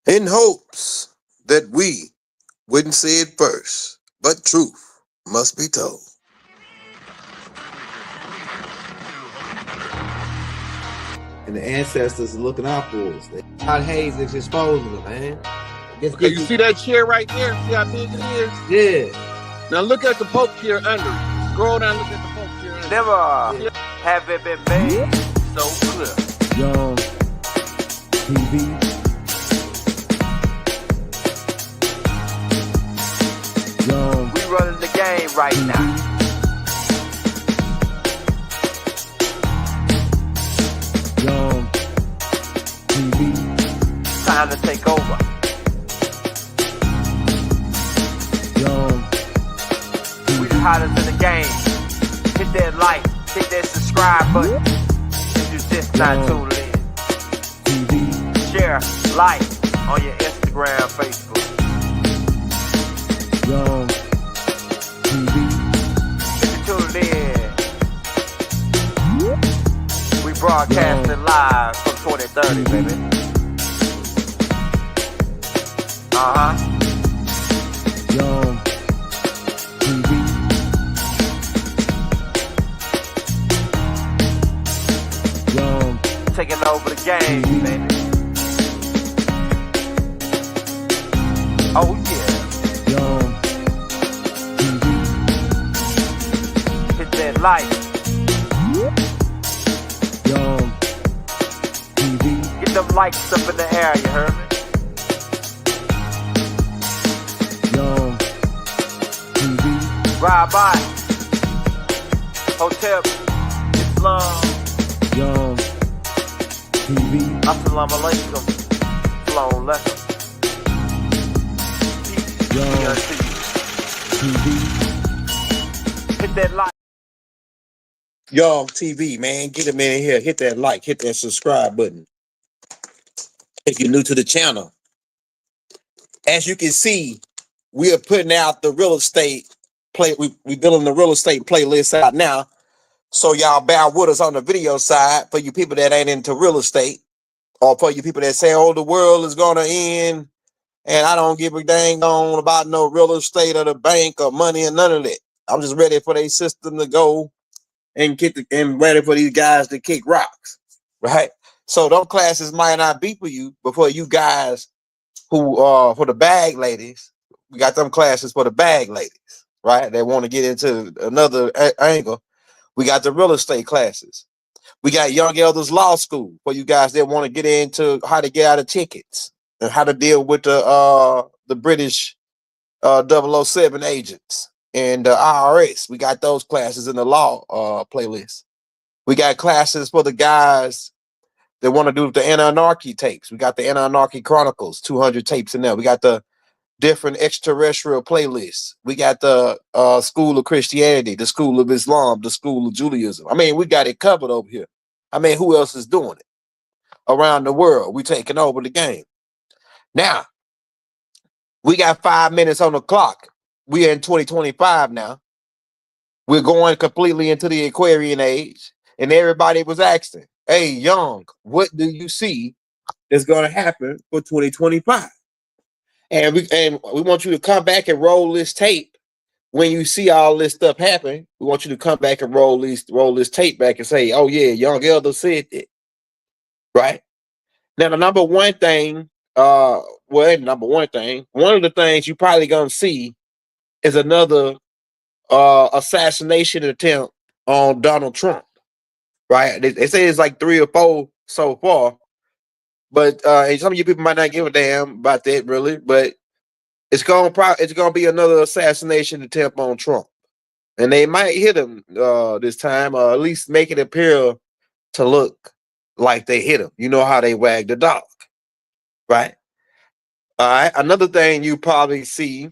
in hopes that we wouldn't say it first, but truth must be told. And the ancestors are looking out for us. God Hayes is exposing them, man. Okay, you see that chair right there? See how big it is? Yeah. Now look at the poke chair under it. Scroll down, look at the poke chair under Never have it been made so clear. Young TV. Young. We running the game right now. Young TV. Time to take over. Young We the hottest in the game. Hit that like, hit that subscribe button. If you just not tuned in. TV. Share, like on your Instagram, Facebook. Young TV. If you tuned in, we broadcasting live from 2030, baby. Young TV. Young Taking over the game, baby. Oh yeah. Young TV. Hit that like. Young TV. Get them likes up in the air, you heard me? Young TV. Ride by. Hotel Islam. Young TV. Assalamu alaikum. Flown lesson. Peace be Young unto you. TV. Hit that like. Young TV, man, get them in here. Hit that like, hit that subscribe button. If you're new to the channel, as you can see, we are putting out the real estate play. We building the real estate playlist out now. So y'all bear with us on the video side for you people that ain't into real estate, or for you people that say, oh, the world is gonna end and I don't give a dang on about no real estate or the bank or money or none of that. I'm just ready for their system to go and and ready for these guys to kick rocks, right? So those classes might not be for you, but for you guys who for the bag ladies, we got them classes for the bag ladies, right? They want to get into another angle. We got the real estate classes. We got Young Elders Law School for you guys that want to get into how to get out of tickets and how to deal with the British 007 agents and IRS. We got those classes in the law playlist. We got classes for the guys that want to do the Anunnaki tapes. We got the Anunnaki Chronicles, 200 tapes in there. We got the different extraterrestrial playlists. We got the School of Christianity, the School of Islam, the School of Judaism. I mean, we got it covered over here. I mean, who else is doing it? Around the world, we taking over the game. Now, we got 5 minutes on the clock. We are in 2025 now. We're going completely into the Aquarian age. And everybody was asking, hey, Young, what do you see is going to happen for 2025? And we want you to come back and roll this tape when you see all this stuff happen. We want you to come back and roll this tape back and say, oh yeah, Young Elder said that. Right? Now the number one thing, one of the things you probably gonna see is another assassination attempt on Donald Trump. Right? They say it's like 3 or 4 so far. But some of you people might not give a damn about that, really. But it's gonna be another assassination attempt on Trump, and they might hit him this time, or at least make it appear to look like they hit him. You know how they wag the dog, right? All right. Another thing you probably see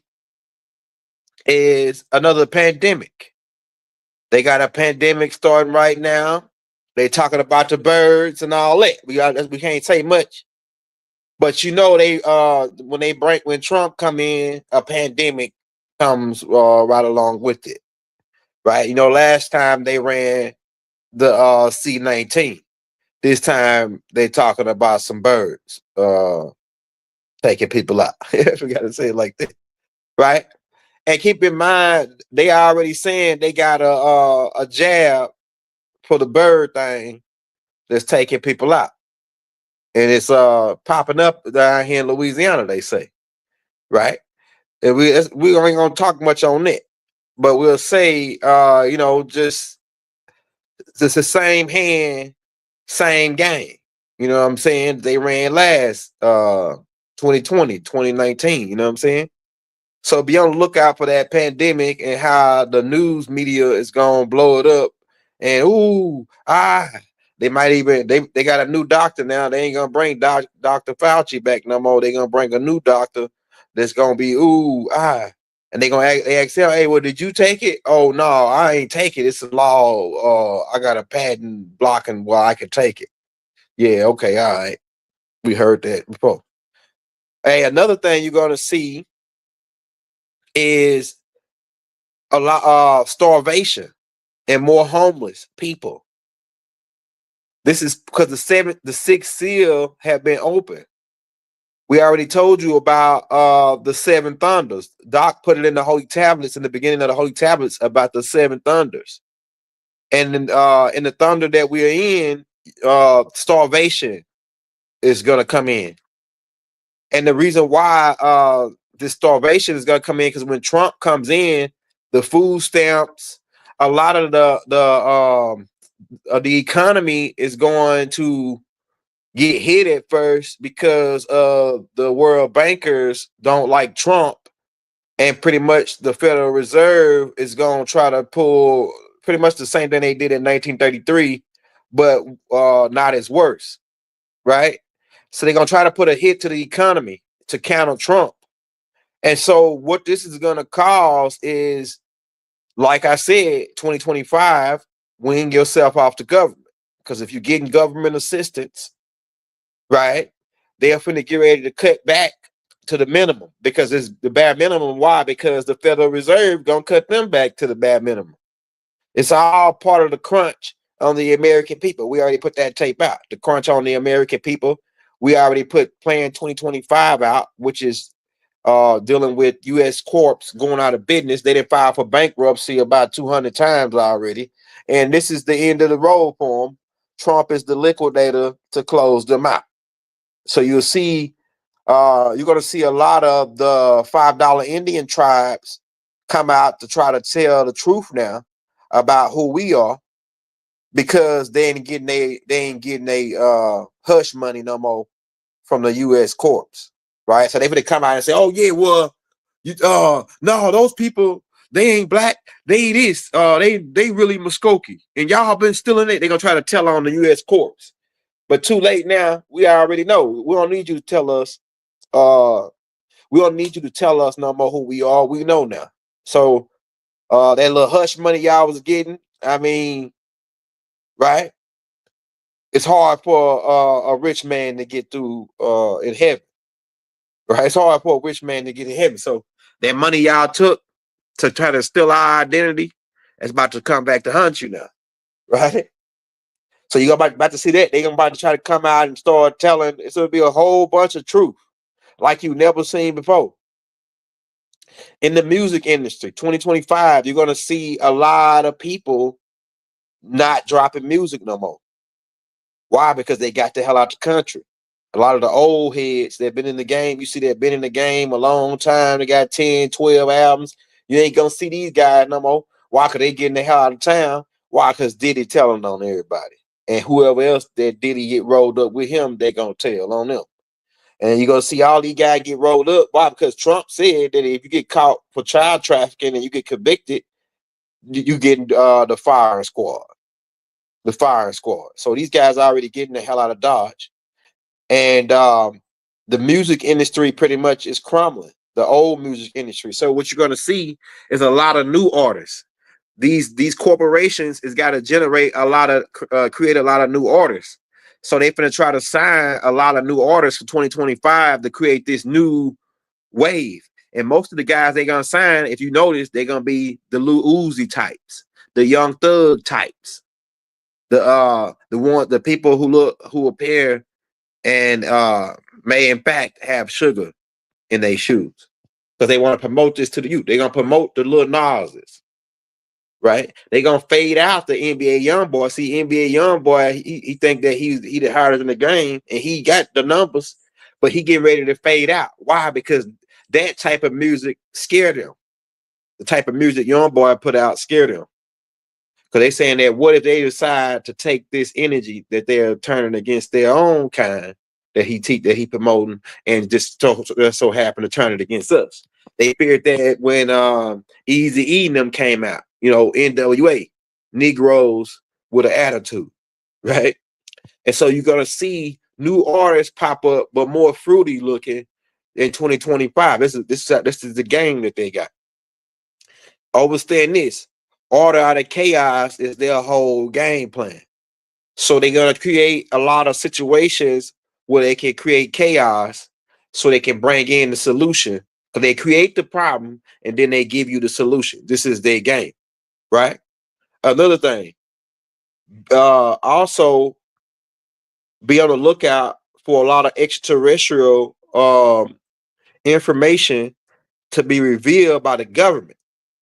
is another pandemic. They got a pandemic starting right now. They talking about the birds and all that. We can't say much, but you know they when Trump come in, a pandemic comes right along with it, right? You know, last time they ran the C-19. This time they talking about some birds. taking people out. We got to say it like that, right? And keep in mind, they already saying they got a jab for the bird thing that's taking people out, and it's popping up down here in Louisiana. They say, right? And we ain't gonna talk much on that, but we'll say, just it's the same hand, same game. You know what I'm saying? They ran last 2020, 2019. You know what I'm saying? So be on the lookout for that pandemic and how the news media is gonna blow it up. And they might even they got a new doctor now. They ain't gonna bring Dr. Fauci back no more. They gonna bring a new doctor that's gonna be and they ask him, hey, well, did you take it? Oh no, I ain't take it. It's a law. I got a patent blocking where I can take it. Yeah, okay, all right. We heard that before. Hey, another thing you're gonna see is a lot of starvation and more homeless people. This is because the sixth seal have been open. We already told you about the seven thunders. Doc put it in the holy tablets in the beginning of the holy tablets about the seven thunders. And in the thunder that we're in, starvation is gonna come in. And the reason why this starvation is gonna come in, because when Trump comes in, the food stamps, a lot of the economy is going to get hit at first because the world bankers don't like Trump, and pretty much the Federal Reserve is going to try to pull pretty much the same thing they did in 1933, but not as worse, right? So they're going to try to put a hit to the economy to counter Trump. And so what this is going to cause is, like I said, 2025, wean yourself off the government. Because if you're getting government assistance, right, they're finna get ready to cut back to the minimum, because it's the bare minimum. Why? Because the Federal Reserve gonna cut them back to the bare minimum. It's all part of the crunch on the American people. We already put that tape out. The crunch on the American people. We already put Plan 2025 out, which is dealing with U.S. Corps going out of business. They didn't file for bankruptcy about 200 times already. And this is the end of the road for them. Trump is the liquidator to close them out. So you'll see, you're going to see a lot of the $5 Indian tribes come out to try to tell the truth now about who we are, because they ain't getting a hush money no more from the U.S. Corps, right? So they would come out and say, "Oh yeah, well, no, those people, they ain't black, they this, they really Muskogee, and y'all been stealing it." They're gonna try to tell on the U.S. Corps, but too late now. We already know. We don't need you to tell us. We don't need you to tell us no more who we are. We know now. So that little hush money y'all was getting, I mean, right? It's hard for a rich man to get through in heaven. Right? It's hard for a rich man to get in heaven. So that money y'all took to try to steal our identity, it's about to come back to hunt you now. Right? So you're about to see that. They're about to try to come out and start telling. It's going to be a whole bunch of truth like you've never seen before. In the music industry, 2025, you're going to see a lot of people not dropping music no more. Why? Because they got the hell out the country. A lot of the old heads that have been in the game, you see, they've been in the game a long time. They got 10, 12 albums. You ain't going to see these guys no more. Why? Because they getting the hell out of town. Why? Because Diddy telling on everybody. And whoever else that Diddy get rolled up with him, they going to tell on them. And you're going to see all these guys get rolled up. Why? Because Trump said that if you get caught for child trafficking and you get convicted, you get the firing squad. The firing squad. So these guys are already getting the hell out of Dodge. And the music industry pretty much is crumbling, the old music industry. So what you're going to see is a lot of new artists. These corporations is got to generate a lot of, create a lot of new artists. So they're going to try to sign a lot of new artists for 2025 to create this new wave. And most of the guys they're going to sign, if you notice, they're going to be the Lil Uzi types, the Young Thug types, the people who appear and may in fact have sugar in their shoes because they want to promote this to the youth. They're gonna promote the little noses, right? They're gonna fade out the NBA young boy. See, NBA young boy, he think that he the hardest in the game and he got the numbers, but he getting ready to fade out. Why? Because that type of music scared him. The type of music young boy put out scared him. Because they saying that what if they decide to take this energy that they're turning against their own kind that he promoting and just so happen to turn it against us. They feared that when Easy E and them came out, you know, NWA, Negroes with an attitude, right? And so you're gonna see new artists pop up, but more fruity looking in 2025. This is the game that they got. Understand this. Order out of chaos is their whole game plan. So they're gonna create a lot of situations where they can create chaos so they can bring in the solution. Because they create the problem and then they give you the solution. This is their game, right? Another thing, also be on the lookout for a lot of extraterrestrial information to be revealed by the government.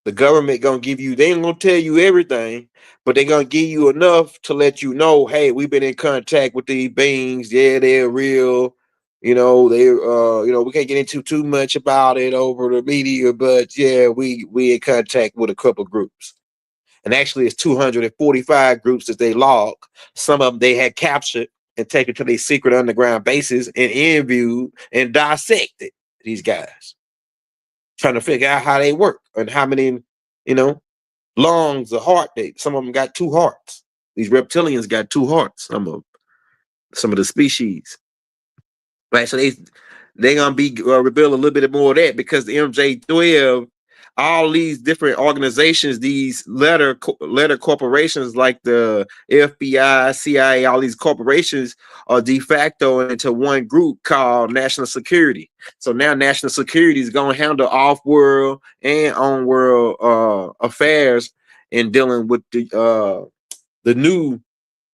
The government gonna give you, they ain't gonna tell you everything, but they're gonna give you enough to let you know, hey, we've been in contact with these beings. Yeah, they're real. You know, we can't get into too much about it over the media, but yeah, we in contact with a couple groups. And actually it's 245 groups that they log. Some of them they had captured and taken to their secret underground bases and interviewed and dissected these guys, trying to figure out how they work and how many, you know, lungs, a heart. Some of them got two hearts. These reptilians got two hearts. Some of the species, right? So they're gonna be reveal a little bit more of that because the MJ12, all these different organizations, these letter corporations like the FBI, CIA, all these corporations are de facto into one group called National Security. So now National Security is gonna handle off-world and on-world affairs in dealing with the new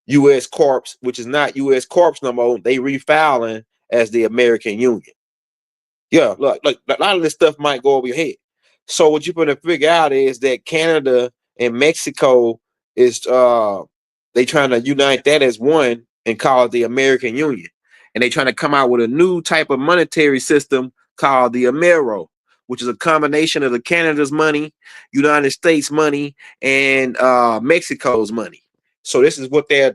U.S. Corps, which is not U.S. Corps no more. They refiling as the American Union. Yeah, look, a lot of this stuff might go over your head. So what you're gonna figure out is that Canada and Mexico is they trying to unite that as one and call it the American Union. And they trying to come out with a new type of monetary system called the Amero, which is a combination of the Canada's money, United States money, and Mexico's money. So this is what their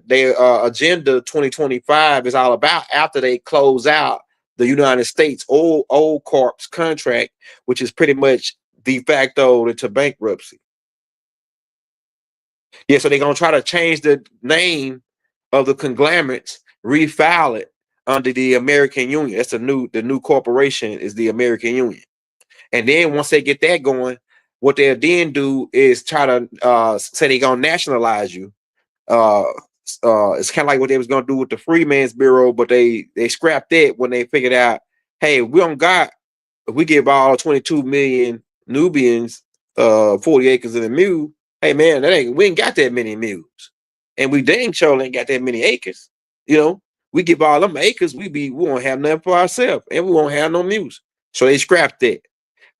agenda 2025 is all about after they close out the United States old Corp's contract, which is pretty much de facto to bankruptcy. Yeah, so they're gonna try to change the name of the conglomerates, refile it under the American Union. That's the new corporation is the American Union. And then once they get that going, what they'll then do is try to say they're gonna nationalize you. It's kind of like what they was gonna do with the Freeman's Bureau, but they scrapped it when they figured out, hey, we don't got, if we give all 22 million Nubians 40 acres of the mule, hey man, we ain't got that many mules, and we dang sure ain't got that many acres. You know, we give all them acres, we won't have nothing for ourselves, and we won't have no mules. So they scrapped it.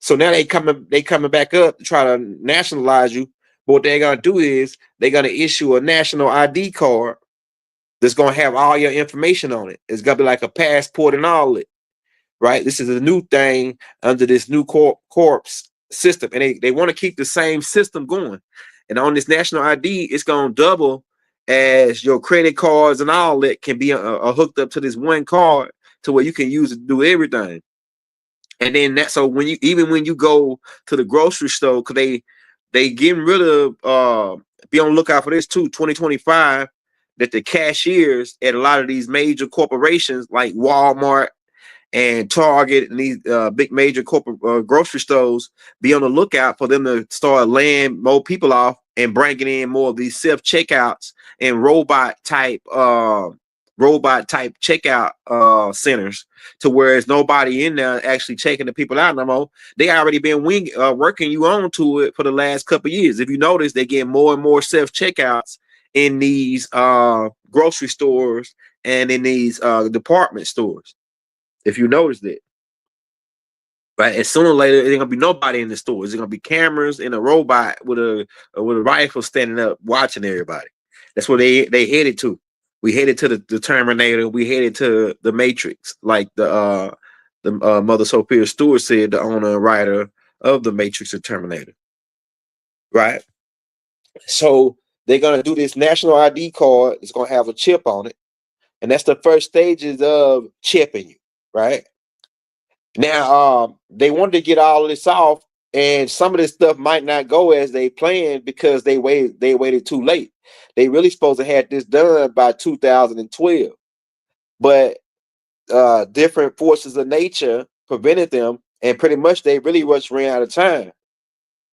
So now they coming back up to try to nationalize you. But what they're gonna do is they're gonna issue a national ID card that's gonna have all your information on it. It's gonna be like a passport and all it, right? This is a new thing under this new corpse system, and they want to keep the same system going. And on this national ID, it's gonna double as your credit cards and all that can be hooked up to this one card to where you can use it to do everything. And then so when you go to the grocery store, because they getting rid of be on the lookout for this too, 2025, that the cashiers at a lot of these major corporations like Walmart and Target and these big major corporate grocery stores be on the lookout for them to start laying more people off and bringing in more of these self checkouts and robot type checkout centers, to where there's nobody in there actually checking the people out no more. They already been working you on to it for the last couple of years. If you notice, they get more and more self checkouts in these grocery stores and in these department stores. If you noticed it. Right, and sooner or later, it ain't gonna be nobody in the store. It's gonna be cameras and a robot with a rifle standing up watching everybody. That's what they headed to. We headed to the Terminator. We headed to the Matrix, like the Mother Sophia Stewart said, the owner and writer of the Matrix and Terminator. Right. So they're gonna do this national ID card. It's gonna have a chip on it, and that's the first stages of chipping you. Right. Now, they wanted to get all of this off, and some of this stuff might not go as they planned because they waited too late. They really supposed to have this done by 2012, but different forces of nature prevented them, and pretty much they really much ran out of time.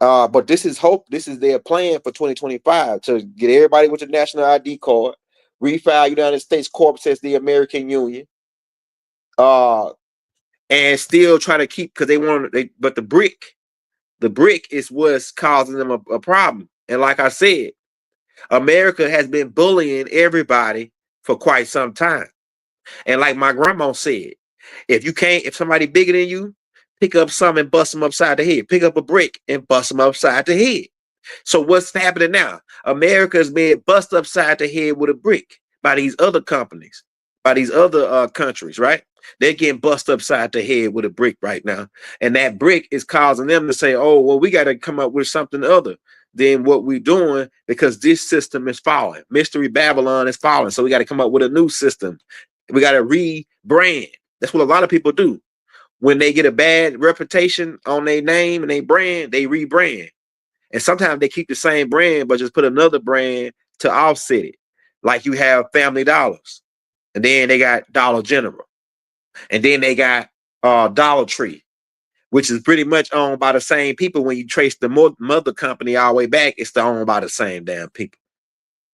But this is hope. This is their plan for 2025 to get everybody with the national ID card, refile United States Corp as the American Union. And still try to keep, because but the brick is what's causing them a problem. And like I said, America has been bullying everybody for quite some time. And like my grandma said, if somebody bigger than you, pick up something and bust them upside the head. Pick up a brick and bust them upside the head. So what's happening now? America's being bust upside the head with a brick by these other companies, by these other countries, right? They're getting bust upside the head with a brick right now. And that brick is causing them to say, oh, well, we got to come up with something other than what we're doing because this system is falling. Mystery Babylon is falling. So we got to come up with a new system. We got to rebrand. That's what a lot of people do. When they get a bad reputation on their name and their brand, they rebrand. And sometimes they keep the same brand, but just put another brand to offset it. Like you have Family Dollars. And then they got Dollar General. And then they got Dollar Tree, which is pretty much owned by the same people. When you trace the mother company all the way back, it's owned by the same damn people,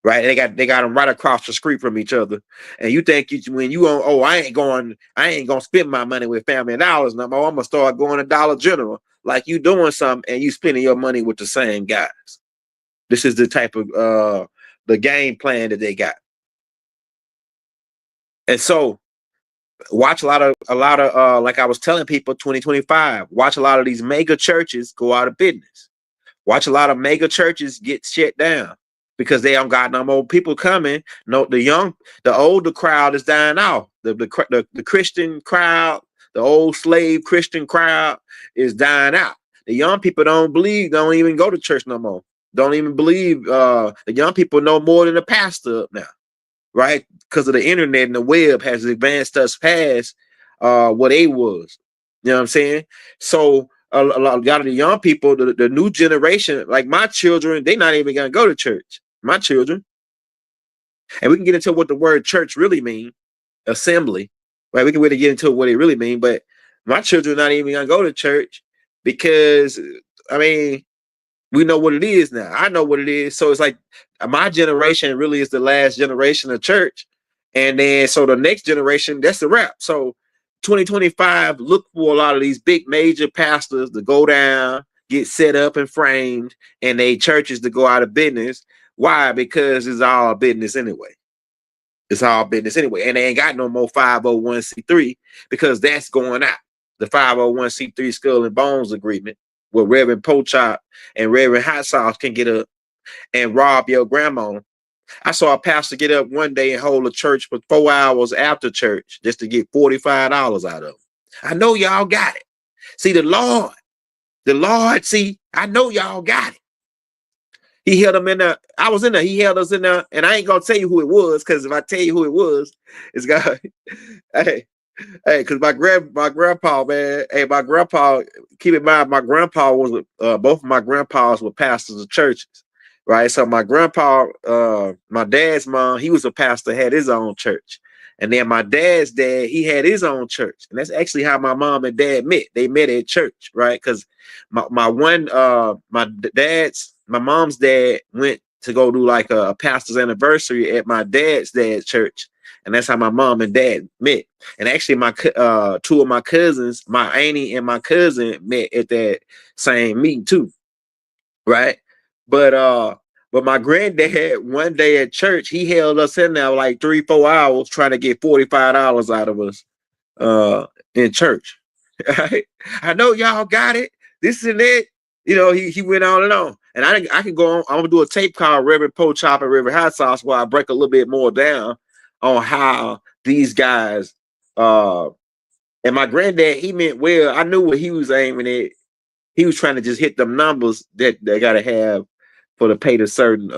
right? They got them right across the street from each other. And you think when you own, I ain't gonna spend my money with Family Dollars no more. I'm gonna start going to Dollar General. Like you doing something and you spending your money with the same guys. This is the type of the game plan that they got. And so watch a lot of like I was telling people, 2025, watch a lot of these mega churches go out of business. Watch a lot of mega churches get shut down because they don't got no more people coming. No, the older crowd is dying off. The Christian crowd, the old slave Christian crowd is dying out. The young people don't even go to church no more. Don't even believe. The young people know more than the pastor up now. Right? Because of the internet and the web has advanced us past what they was. You know what I'm saying? So a lot of the young people, the new generation, like my children, they're not even gonna go to church. My children. And we can get into what the word church really means, assembly. Right? We can really get into what it really means, but my children are not even gonna go to church because I mean, we know what it is now. I know what it is. So it's like my generation really is the last generation of church. And then so the next generation, that's the wrap. So 2025, look for a lot of these big major pastors to go down, get set up and framed, and they churches to go out of business. Why? Because it's all business anyway. It's all business anyway. And they ain't got no more 501c3 because that's going out. The 501c3 Skull and Bones agreement where Reverend Pochop and Reverend Hot Sauce can get up and rob your grandma. I saw a pastor get up one day and hold a church for 4 hours after church just to get $45 out of them. I know y'all got it. See, the Lord, see, I know y'all got it. He held them in there. I was in there. He held us in there. And I ain't going to tell you who it was because if I tell you who it was, it's got, hey, because my grandpa, man. Hey, my grandpa. Keep in mind, my grandpa was both of my grandpas were pastors of churches, right? So my grandpa, my dad's mom, he was a pastor, had his own church, and then my dad's dad, he had his own church, and that's actually how my mom and dad met. They met at church, right? Because my mom's dad went to go do like a pastor's anniversary at my dad's church. And that's how my mom and dad met. And actually, my two of my cousins, my auntie and my cousin, met at that same meeting too, right? But my granddad one day at church, he held us in there like 3-4 hours trying to get $45 out of us. in church. Right? I know y'all got it. This and that. You know, he went on and on. And I can go on. I'm gonna do a tape called Reverend Po Chop and Reverend Hot Sauce where I break a little bit more down on how these guys and my granddad, he meant well. I knew what he was aiming at. He was trying to just hit them numbers that they gotta have for to pay the certain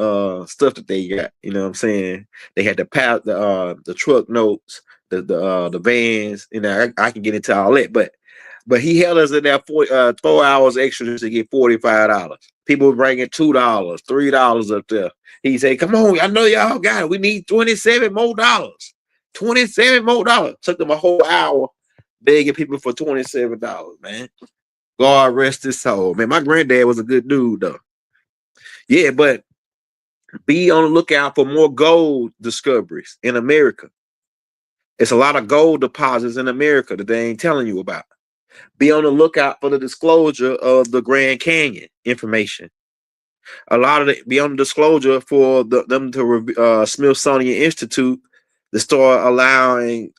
stuff that they got. You know what I'm saying? They had the truck notes, the vans. You know, I can get into all that, but he held us in there 4 hours extra just to get $45. People were bringing $2, $3 up there. He said, "Come on, I know y'all got it. We need $27 more. $27 more." Took them a whole hour begging people for $27, man. God rest his soul. Man, my granddad was a good dude, though. Yeah, but be on the lookout for more gold discoveries in America. It's a lot of gold deposits in America that they ain't telling you about. Be on the lookout for the disclosure of the Grand Canyon information. Be on the disclosure for them to Smithsonian Institute to start allowing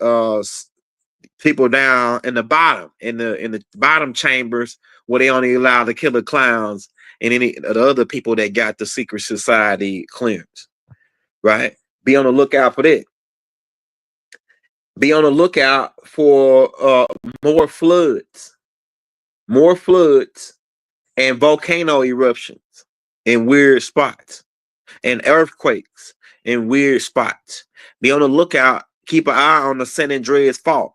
people down in the bottom, in the bottom chambers where they only allow the killer clowns and any of the other people that got the secret society clearance. Right? Be on the lookout for that. Be on the lookout for more floods and volcano eruptions in weird spots and earthquakes in weird spots. Be on the lookout. Keep an eye on the San Andreas Fault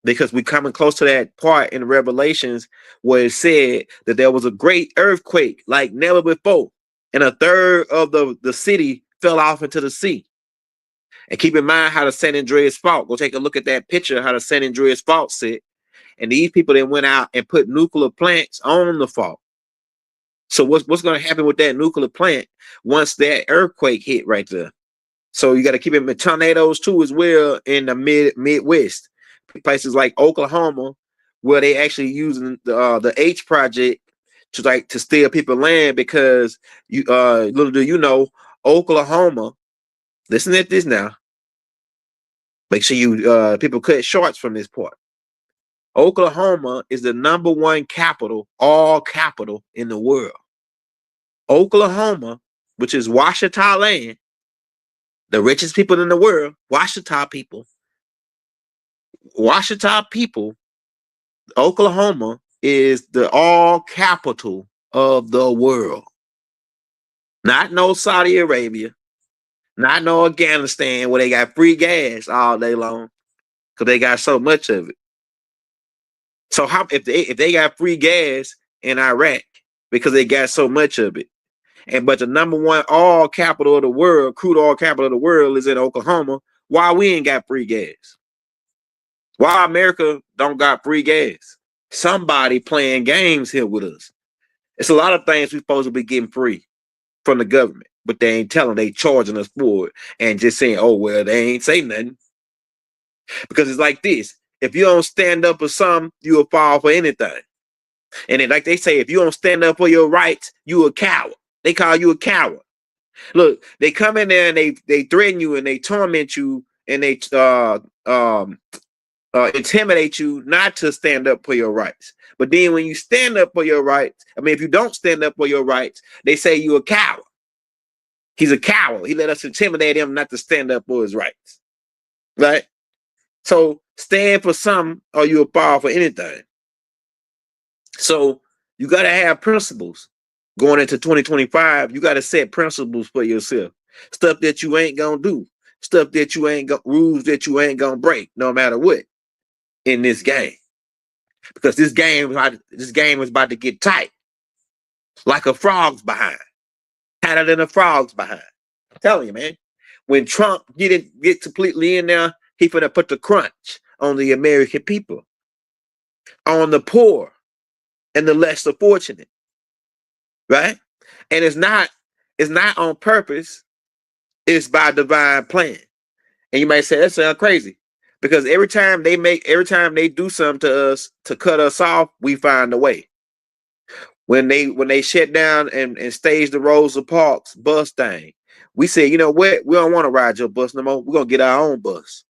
because we're coming close to that part in Revelations where it said that there was a great earthquake like never before, and a third of the city fell off into the sea. And keep in mind how the San Andreas Fault. Go take a look at that picture, how the San Andreas Fault sit. And these people that went out and put nuclear plants on the fault. So what's going to happen with that nuclear plant once that earthquake hit right there? So you got to keep it with tornadoes too as well in the Midwest. Places like Oklahoma, where they actually using the H project to steal people land because you little do you know, Oklahoma. Listen at this now. Make sure you people cut shorts from this part. Oklahoma is the #1 capital, all capital in the world. Oklahoma, which is Washita land, the richest people in the world, Washita people, Oklahoma is the all capital of the world. Not no Saudi Arabia, not no Afghanistan where they got free gas all day long because they got so much of it. So how if they got free gas in Iraq because they got so much of it, but the #1 oil capital of the world, crude oil capital of the world is in Oklahoma, why we ain't got free gas? Why America don't got free gas? Somebody playing games here with us. It's a lot of things we supposed to be getting free from the government, but they ain't telling, they charging us for it and just saying, oh, well, they ain't say nothing. Because it's like this. If you don't stand up for something, you will fall for anything. And then, like they say, if you don't stand up for your rights, you a coward. They call you a coward. Look, they come in there and they threaten you and they torment you and they intimidate you not to stand up for your rights. But then when you stand up for your rights, if you don't stand up for your rights, they say you a coward. He's a coward. He let us intimidate him not to stand up for his rights. Right? So stand for something or you'll fall for anything. So you got to have principles. Going into 2025, you got to set principles for yourself. Stuff that you ain't going to do. Stuff that you ain't going rules that you ain't going to break no matter what in this game. Because this game is about to get tight. Like a frog's behind. Tighter than a frog's behind. I'm telling you, man. When Trump get completely in there, he finna put the crunch on the American people. On the poor and the less fortunate. Right? And it's not on purpose, it's by divine plan. And you might say that sounds crazy. Because every time they do something to us to cut us off, we find a way. When they shut down and stage the Rosa Parks bus thing, we said, you know what? We don't want to ride your bus no more. We're gonna get our own bus.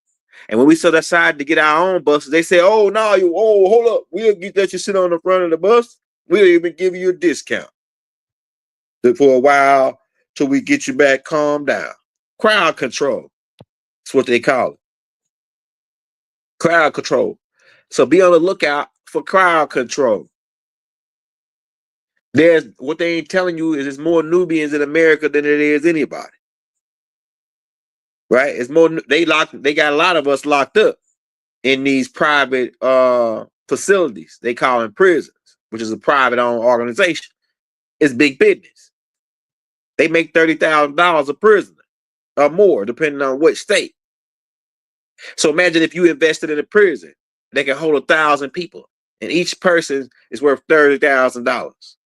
And when we set aside to get our own buses, they say, "Oh no, hold up, we'll let you sit on the front of the bus. We'll even give you a discount for a while till we get you back calmed down." Crowd control. That's what they call it. Crowd control. So be on the lookout for crowd control. There's what they ain't telling you is there's more Nubians in America than it is anybody. Right? It's more. They got a lot of us locked up in these private facilities. They call them prisons, which is a private owned organization. It's big business. They make $30,000 a prisoner or more, depending on which state. So imagine if you invested in a prison, they can hold 1,000 people, and each person is worth $30,000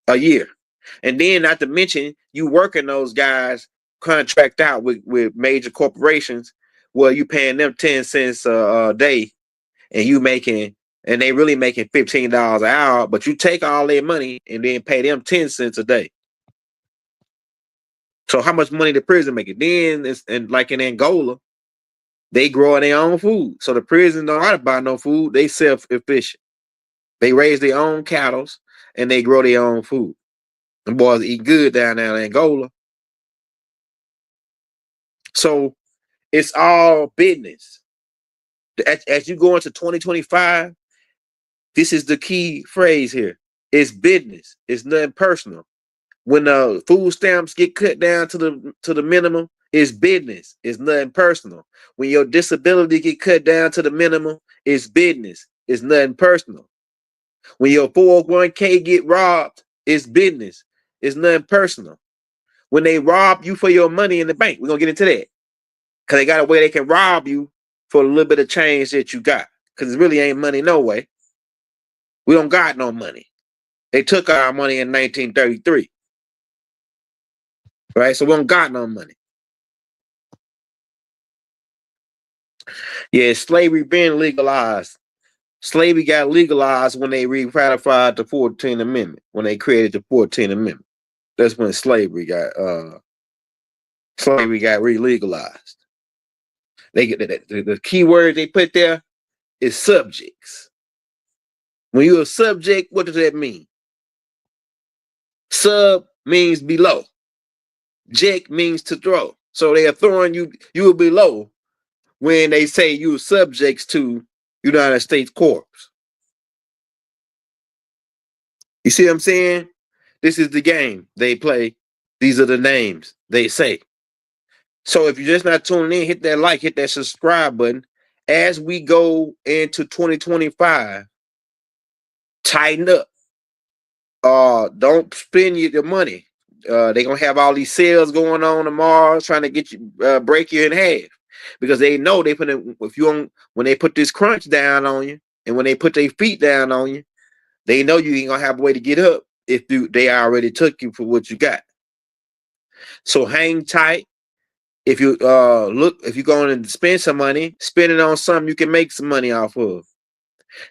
a year. And then, not to mention, you working those guys contract out with major corporations where you paying them 10 cents a day, and they really making $15 an hour, but you take all their money and then pay them 10 cents a day. So how much money the prison making? Then and like in Angola, they grow their own food. So the prison don't have to buy no food. They self-efficient. They raise their own cattle and they grow their own food. The boys eat good down there in Angola. So it's all business. As you go into 2025, this is the key phrase here. It's business. It's nothing personal. When the food stamps get cut down to the minimum, it's business. It's nothing personal. When your disability get cut down to the minimum, it's business. It's nothing personal. When your 401k get robbed, it's business. It's nothing personal. When they rob you for your money in the bank, we're gonna get into that. Because they got a way they can rob you for a little bit of change that you got. Because it really ain't money no way. We don't got no money. They took our money in 1933. Right? So we don't got no money. Yeah, slavery been legalized. Slavery got legalized when they ratified the 14th Amendment, when they created the 14th Amendment. That's when slavery got re-legalized. They get the key word they put there is subjects. When you're a subject, what does that mean? Sub means below. Ject means to throw. So they are throwing you below when they say you're subjects to United States Corp. You see what I'm saying? This is the game they play. These are the names they say. So if you're just not tuning in, hit that like, hit that subscribe button. As we go into 2025, tighten up. Don't spend your money. They're gonna have all these sales going on tomorrow, trying to get you break you in half, because they know they put in, when they put this crunch down on you, and when they put their feet down on you, they know you ain't gonna have a way to get up if they already took you for what you got. So hang tight. If you if you're going to spend some money, spend it on something you can make some money off of.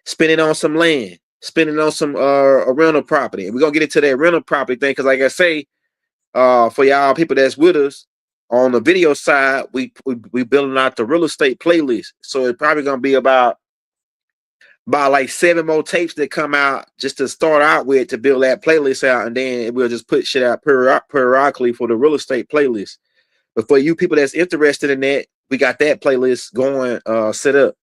Spend it on some land. Spend it on some a rental property. And we're gonna get into that rental property thing, because like I say, for y'all people that's with us on the video side, we building out the real estate playlist. So it's probably gonna be about like 7 more tapes that come out just to start out with, to build that playlist out, and then we'll just put shit out periodically for the real estate playlist. But for you people that's interested in that, we got that playlist going, set up,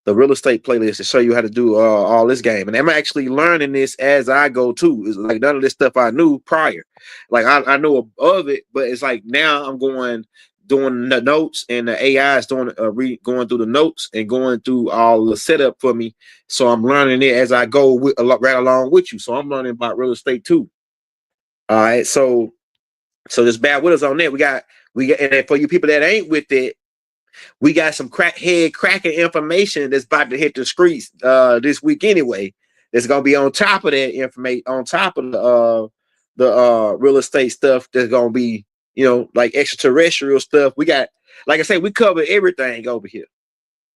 the real estate playlist, to show you how to do all this game. And I'm actually learning this as I go too. It's like none of this stuff I knew prior. Like I know of it, but it's like now I'm doing the notes, and the AI is doing going through the notes and going through all the setup for me. So I'm learning it as I go right along with you. So I'm learning about real estate too. All right, so just bear with us on that. We got, and for you people that ain't with it, we got some cracking information that's about to hit the streets this week anyway. That's gonna be on top of that information, on top of the real estate stuff. That's gonna be, like extraterrestrial stuff. We got, like I say, we cover everything over here.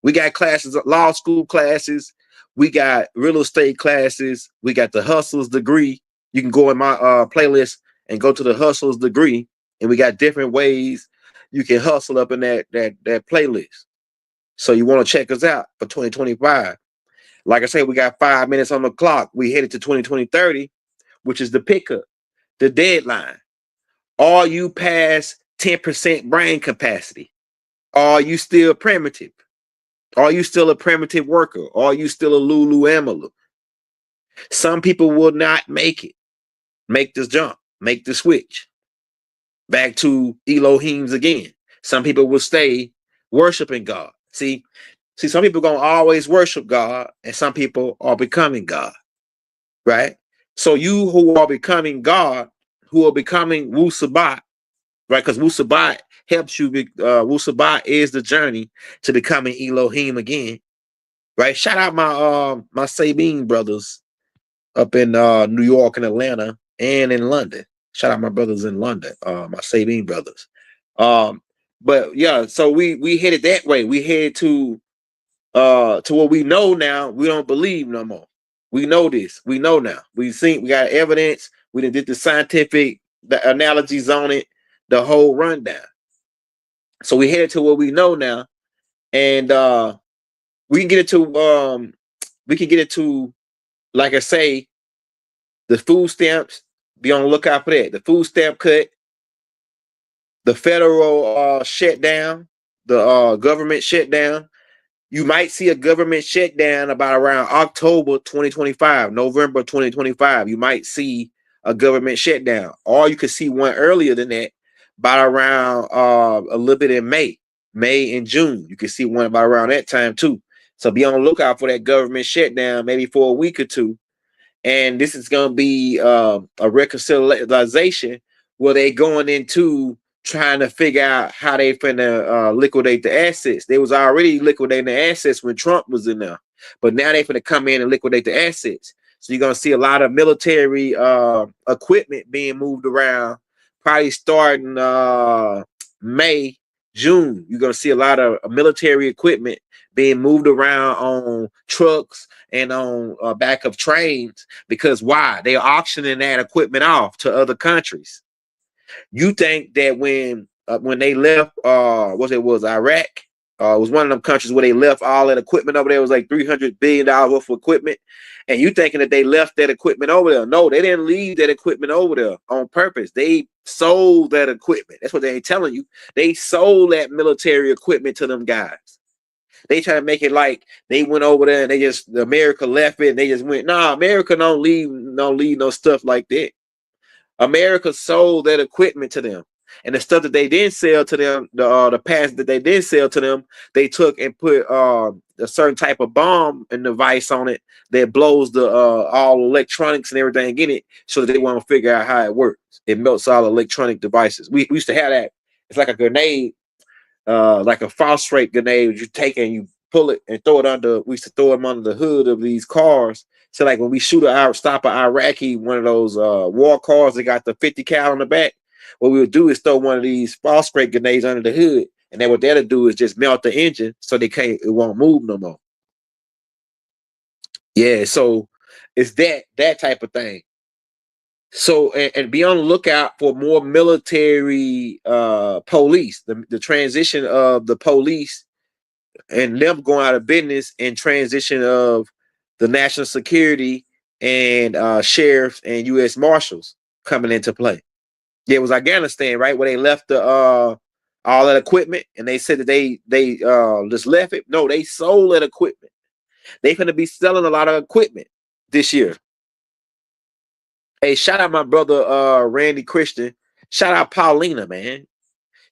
We got classes, law school classes. We got real estate classes. We got the hustles degree. You can go in my playlist and go to the hustles degree, and we got different ways you can hustle up in that playlist. So you want to check us out for 2025. Like I said, we got 5 minutes on the clock. We headed to 2030, which is the pickup, the deadline. Are you past 10% brain capacity? Are you still primitive? Are you still a primitive worker? Are you still a Lulu Amalu? Some people will not make it, make this jump, make the switch back to Elohim's again. Some people will stay worshiping God. See, some people gonna always worship God, and some people are becoming God, right? So you who are becoming God, who are becoming Wu-Saabat, right? Because Wu-Saabat helps you. Wu-Saabat is the journey to becoming Elohim again, right? Shout out my Sabine brothers up in New York and Atlanta and in London. Shout out my brothers in London, my Sabine brothers. But yeah, so we headed that way. We headed to what we know now. We don't believe no more. We know this. We know now. We got evidence. We did the scientific analogies on it, the whole rundown. So we headed to what we know now, and we can get it to like I say, the food stamps. Be on the lookout for that. The food stamp cut, the federal shutdown, the government shutdown. You might see a government shutdown about around October 2025, November 2025. You might see a government shutdown, or you could see one earlier than that, about around a little bit in May and June. You could see one about around that time too. So be on the lookout for that government shutdown, maybe for a week or two. And this is going to be a reconciliation where they going into trying to figure out how they finna liquidate the assets. They was already liquidating the assets when Trump was in there, but now they finna come in and liquidate the assets. So you're gonna see a lot of military equipment being moved around, probably starting May, June. You're gonna see a lot of military equipment being moved around on trucks and on back of trains, because why? They're auctioning that equipment off to other countries. You think that when they left was Iraq, it was one of them countries where they left all that equipment over there. It was like $300 billion worth of equipment, and you thinking that they left that equipment over there? No, they didn't leave that equipment over there on purpose. They sold that equipment. That's what they ain't telling you. They sold that military equipment to them guys. They try to make it like they went over there and America left it and they just went. Nah, America don't leave no stuff like that. America sold that equipment to them, and the stuff that they didn't sell to them, the past that they did sell to them, they took and put a certain type of bomb and device on it that blows the all electronics and everything in it, so that they want to figure out how it works. It melts all electronic devices. We used to have that. It's like a grenade, like a phosphate grenade. You take and you pull it and throw it under. We used to throw them under the hood of these cars. So like when we stop an Iraqi, one of those war cars that got the 50 cal on the back, what we would do is throw one of these phosphate grenades under the hood, and then what that'll do is just melt the engine so it won't move no more. Yeah, so it's that type of thing. So and be on the lookout for more military police, the transition of the police and them going out of business, and transition of the national security and sheriffs and U.S. Marshals coming into play. Yeah, it was Afghanistan, right, where they left the all that equipment, and they said that they just left it. No, they sold that equipment. They're going to be selling a lot of equipment this year. Hey, shout out my brother Randy Christian. Shout out Paulina, man.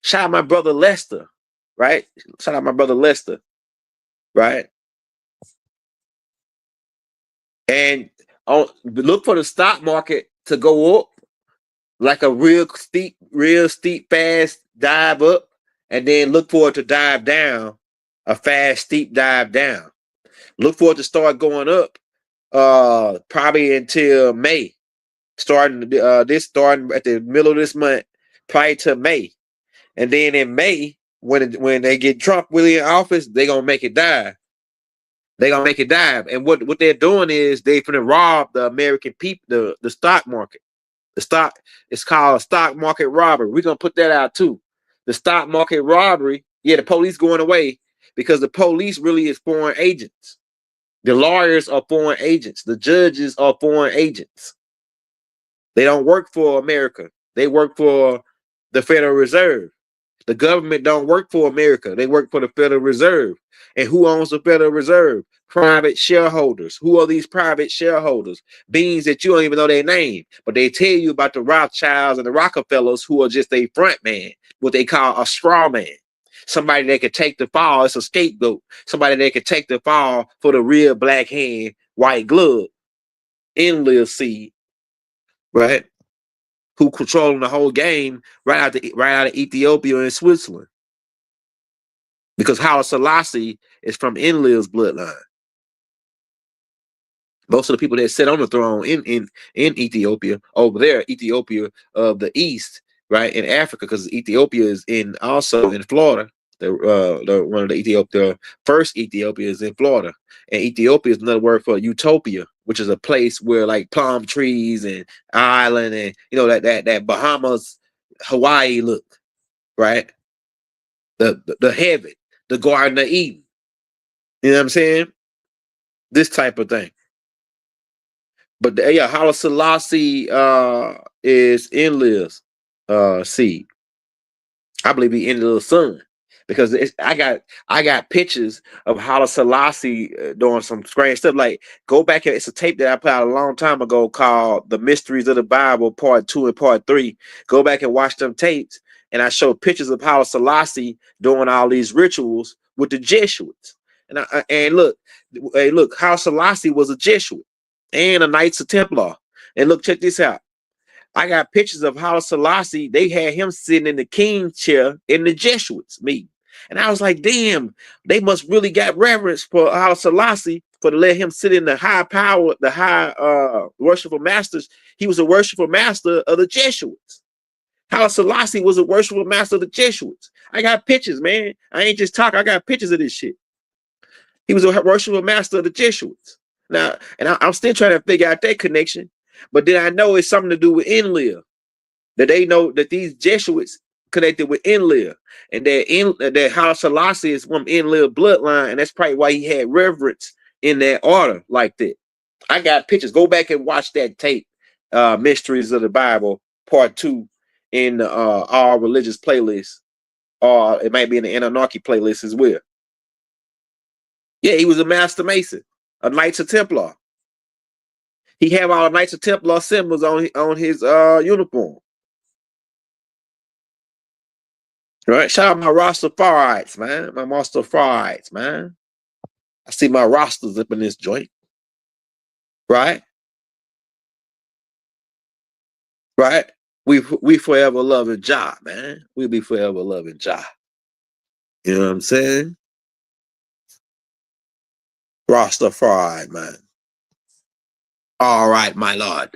Shout out my brother Lester, right? Shout out my brother Lester, right? And look for the stock market to go up like a real steep, fast dive up, and then look for it to dive down, a fast, steep dive down. Look for it to start going up probably until May. Starting at the middle of this month, probably to May. And then in May, when they get Trump really in office, they're gonna make it dive. They're gonna make it dive. And what they're doing is they're gonna rob the American people, the stock market. It's called stock market robbery. We're gonna put that out too. The stock market robbery. Yeah, the police going away. because the police really is foreign agents. The lawyers are foreign agents. The judges are foreign agents. They don't work for America. They work for the Federal Reserve. The government don't work for America. They work for the Federal Reserve. And who owns the Federal Reserve? Private shareholders. Who are these private shareholders? Beings that you don't even know their name, but they tell you about the Rothschilds and the Rockefellers, who are just a front man, what they call a straw man. Somebody that could take the fall. It's a scapegoat. Somebody that could take the fall for the real black hand, white glove, Enlil seed, right? Who controlling the whole game right out of Ethiopia and Switzerland. Because Haile Selassie is from Enlil's bloodline. Most of the people that sit on the throne in Ethiopia, over there, Ethiopia of the East, right, in Africa, because Ethiopia is also in Florida. One of the first Ethiopia is in Florida, and Ethiopia is another word for utopia, which is a place where like palm trees and island and that Bahamas, Hawaii look, right? The heaven, the Garden of Eden. You know what I'm saying? This type of thing. But Haile Selassie is Enlil's seed. I believe he Enlil's son, because I got pictures of Haile Selassie doing some strange stuff. Like, go back, it's a tape that I put out a long time ago called "The Mysteries of the Bible" Part 2 and Part 3. Go back and watch them tapes, and I show pictures of Haile Selassie doing all these rituals with the Jesuits. And look, Haile Selassie was a Jesuit and a Knights of Templar. And look, check this out. I got pictures of Haile Selassie. They had him sitting in the king's chair in the Jesuits meeting. And I was like, damn, they must really got reverence for Haile Selassie for to let him sit in the high power, the high worshipful masters. He was a worshipful master of the Jesuits. Haile Selassie was a worshipful master of the Jesuits. I got pictures, man. I ain't just talking. I got pictures of this shit. He was a worshipful master of the Jesuits. Now, and I'm still trying to figure out that connection, but then I know it's something to do with Enlil. That they know that these Jesuits connected with Enlil, and that Haile Selassie is from Enlil bloodline, and that's probably why he had reverence in that order like that. I got pictures. Go back and watch that tape, Mysteries of the Bible Part 2 in our religious playlist, or it might be in the Anunnaki playlist as well. Yeah, he was a master mason, a Knights of Templar. He had all the Knights of Templar symbols on his uniform. Right? Shout out my Rastafarites, man. My Rastafarites, man. I see my Rastas up in this joint. Right? Right? We forever loving Jah, man. We'll be forever loving Jah. You know what I'm saying? Rastafari, man. All right, my lord.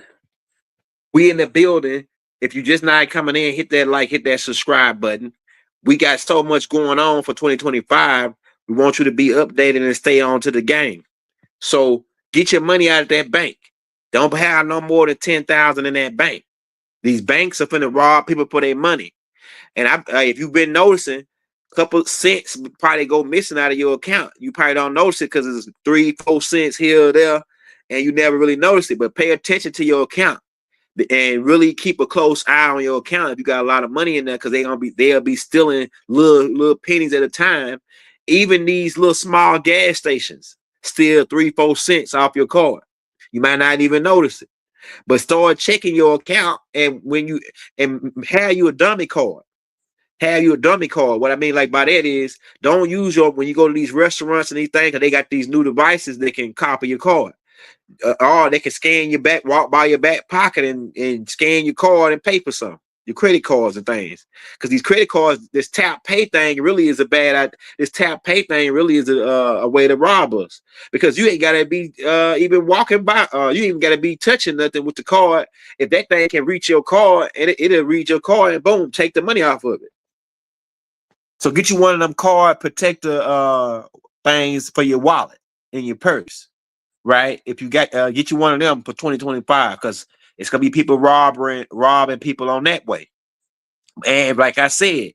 We in the building. If you just not coming in, hit that like, hit that subscribe button. We got so much going on for 2025. We want you to be updated and stay on to the game. So get your money out of that bank. Don't have no more than 10,000 in that bank. These banks are finna rob people for their money. And if you've been noticing, a couple cents probably go missing out of your account. You probably don't notice it because it's 3-4 cents here or there, and you never really notice it. But pay attention to your account and really keep a close eye on your account if you got a lot of money in there, because they'll be stealing little pennies at a time. Even these little small gas stations steal 3-4 cents off your card. You might not even notice it. But start checking your account, and have you a dummy card. Have you a dummy card. What I mean like by that is, don't use when you go to these restaurants and these things, because they got these new devices that can copy your card. Or they can scan your back, walk by your back pocket and scan your card and pay for something. Your credit cards and things. Because these credit cards, this tap pay thing really is a way to rob us. Because you ain't gotta be even walking by, you even gotta be touching nothing with the card. If that thing can reach your card, and it'll read your card, and boom, take the money off of it. So get you one of them card protector things for your wallet in your purse. Right? If you get you one of them for 2025, because it's gonna be people robbing people on that way. And like I said,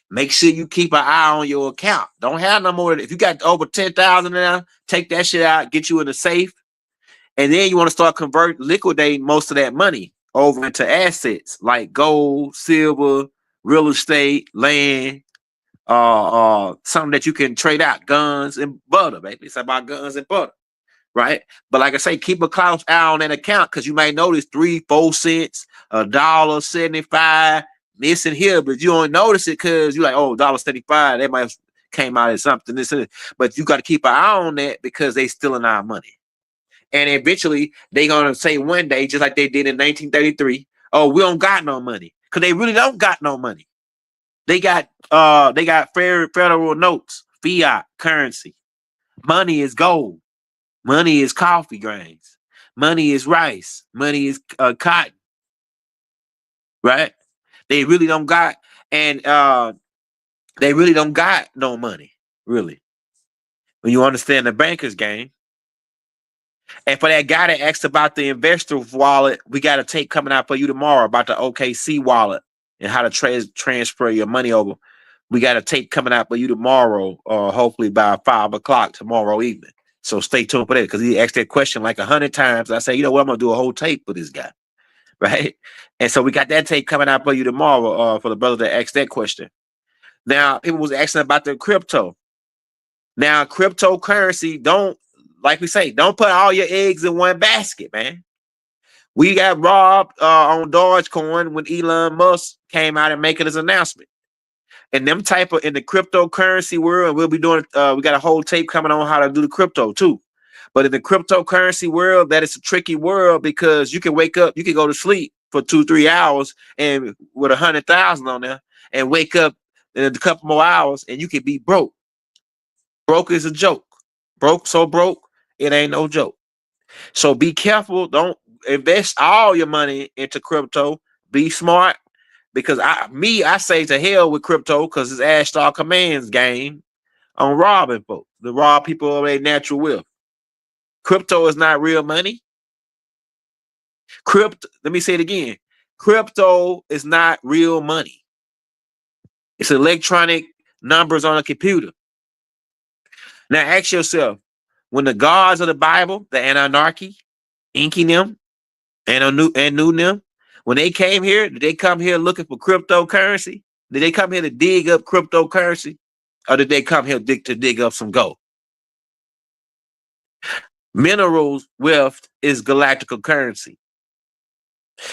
Make sure you keep an eye on your account. Don't have no more. If you got over 10,000 now, take that shit out, get you in the safe, and then you want to start liquidating most of that money over into assets like gold, silver, real estate, land, something that you can trade out, guns and butter, baby. It's about guns and butter, right? But like I say, keep a close eye on that account because you may notice 3-4 cents, $1.75 missing here, but you don't notice it because you're like, oh, $1.75, that might have came out as something. This, but you got to keep an eye on that because they stealing our money. And eventually they're gonna say one day, just like they did in 1933, oh, we don't got no money. Because they really don't got no money. They got federal notes, fiat currency. Money is gold. Money is coffee grains. Money is rice. Money is cotton. Right? They really don't got, and they really don't got no money, really. When you understand the banker's game. And for that guy that asked about the investor wallet, we got a tape coming out for you tomorrow about the OKC wallet and how to transfer your money over. We got a tape coming out for you tomorrow, hopefully by 5 o'clock tomorrow evening. So stay tuned for that because he asked that question like 100 times. I say, you know what? I'm going to do a whole tape for this guy. Right? And so we got that tape coming out for you tomorrow for the brother that asked that question. Now, people was asking about the crypto. Now, cryptocurrency, like we say, don't put all your eggs in one basket, man. We got robbed on Dogecoin when Elon Musk came out and making his announcement. And them type of in the cryptocurrency world, we'll be doing we got a whole tape coming on how to do the crypto too. But in the cryptocurrency world, that is a tricky world because you can wake up, you can go to sleep for 2-3 hours and with 100,000 on there and wake up in a couple more hours and you can be broke. Broke is a joke. Broke, it ain't no joke. So be careful. Don't invest all your money into crypto. Be smart because I say to hell with crypto because it's Ashtar Command's game on robbing folks, to rob people of their natural wealth. Crypto is not real money. Let me say it again. Crypto is not real money. It's electronic numbers on a computer. Now ask yourself, when the gods of the Bible, the Anunnaki, inking them, and knew them, when they came here, did they come here looking for cryptocurrency? Did they come here to dig up cryptocurrency? Or did they come here to dig up some gold? Minerals wealth is galactical currency.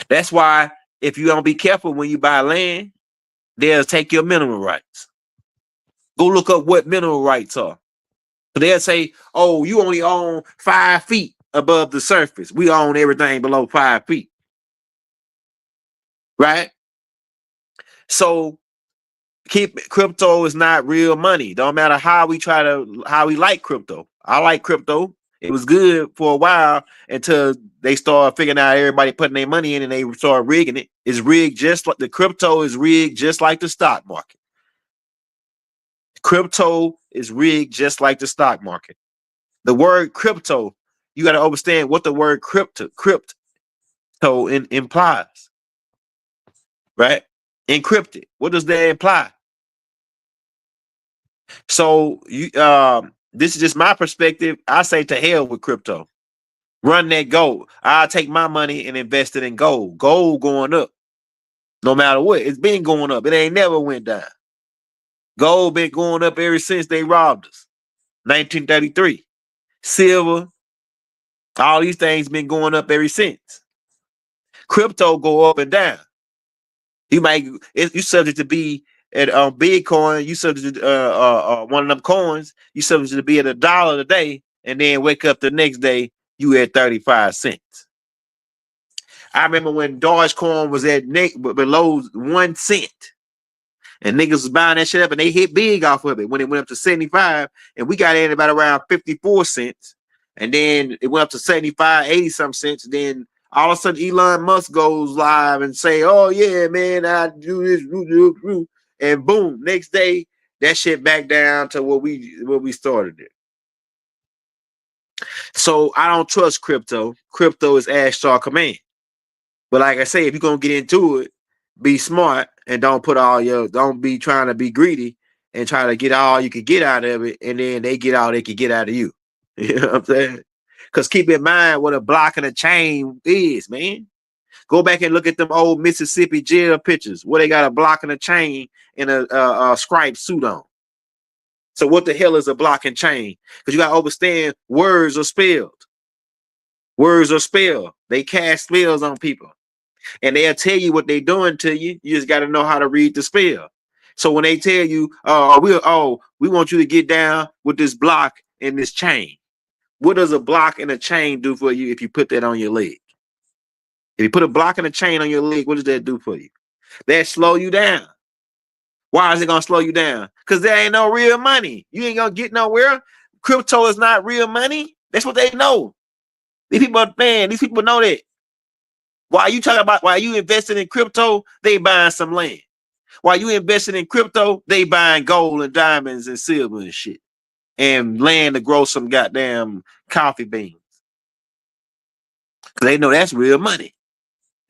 That's why if you don't be careful when you buy land, they'll take your mineral rights. Go look up what mineral rights are. They'll say, oh, you only own 5 feet above the surface. We own everything below 5 feet. Right? So crypto is not real money. Don't matter how we like crypto. I like crypto. It was good for a while until they started figuring out everybody putting their money in and they started rigging it. It's rigged just like the crypto is rigged just like the stock market. Crypto is rigged just like the stock market. The word crypto, you got to understand what the word crypto implies. Right? Encrypted. What does that imply? So this is just my perspective. I say to hell with crypto. Run that gold. I'll take my money and invest it in gold. Gold going up. No matter what. It's been going up. It ain't never went down. Gold been going up ever since they robbed us. 1933. Silver. All these things been going up ever since. Crypto go up and down. You subject to be at Bitcoin, you subject to one of them coins, you subject to be at $1 a day, and then wake up the next day, you at 35 cents. I remember when Dogecoin was at below 1 cent, and niggas was buying that shit up, and they hit big off of it when it went up to 75, and we got in about around 54 cents, and then it went up to 75, 80 some cents, then all of a sudden Elon Musk goes live and say, oh yeah, man, I do this, and boom, next day, that shit back down to what we started it. So I don't trust crypto. Crypto is Ashtar Command. But like I say, if you're gonna get into it, be smart and don't be trying to be greedy and try to get all you can get out of it, and then they get all they can get out of you. You know what I'm saying? Because keep in mind what a block and a chain is, man. Go back and look at them old Mississippi jail pictures where they got a block and a chain and a striped suit on. So what the hell is a block and chain? Because you got to understand words are spelled. Words are spelled. They cast spells on people. And they'll tell you what they're doing to you. You just got to know how to read the spell. So when they tell you, we want you to get down with this block and this chain. What does a block and a chain do for you if you put that on your leg? If you put a block and a chain on your leg, what does that do for you? That slow you down. Why is it going to slow you down? Because there ain't no real money. You ain't going to get nowhere. Crypto is not real money. That's what they know. These people know that. While you investing in crypto, they buying some land. While you investing in crypto, they buying gold and diamonds and silver and shit. And land to grow some goddamn coffee beans. Because they know that's real money.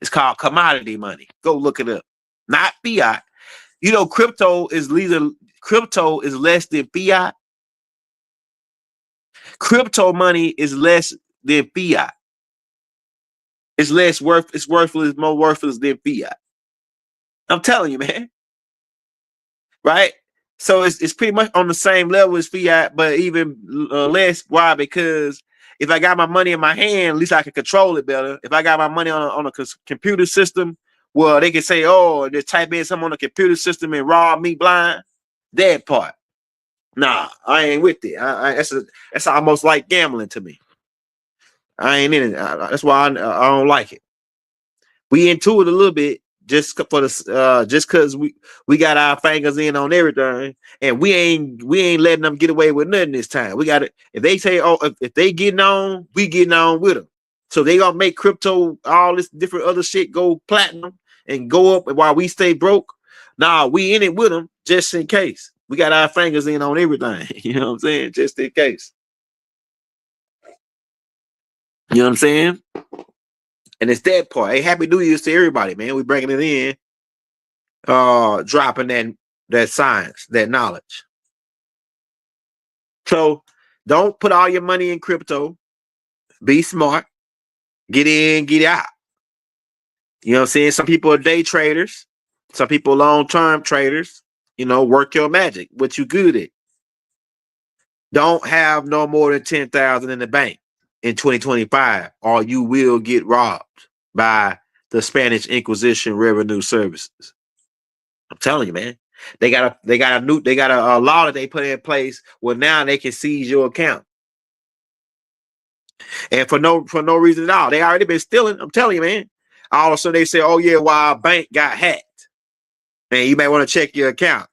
It's called commodity money. Go look it up. Not fiat. You know, crypto is less than fiat. Crypto money is less than fiat. It's more worthless than fiat. I'm telling you, man. Right? So it's pretty much on the same level as fiat, but even less. Why? Because if I got my money in my hand, at least I can control it better. If I got my money on a computer system, well, they can say, oh, just type in something on the computer system and rob me blind. That part. Nah, I ain't with it. That's almost like gambling to me. I ain't in it. That's why I don't like it. We into it a little bit just because we got our fingers in on everything, and we ain't letting them get away with nothing this time. We got it. If they say, oh, if they getting on, we getting on with them. So they gonna make crypto, all this different other shit go platinum and go up while we stay broke. Nah, we in it with them just in case. We got our fingers in on everything. You know what I'm saying? Just in case. You know what I'm saying? And it's that part. Hey, happy New Year's to everybody, man. We bringing it in, dropping that science, that knowledge. So don't put all your money in crypto. Be smart. Get in, get out. You know what I'm saying? Some people are day traders. Some people long-term traders. You know, work your magic. What you good at. Don't have no more than 10,000 in the bank in 2025, or you will get robbed by the Spanish Inquisition revenue services. I'm telling you, man. They got a law that they put in place where now they can seize your account. And for no reason at all. They already been stealing. I'm telling you, man. All of a sudden they say, oh yeah, well, our bank got hacked. Man, you may want to check your account.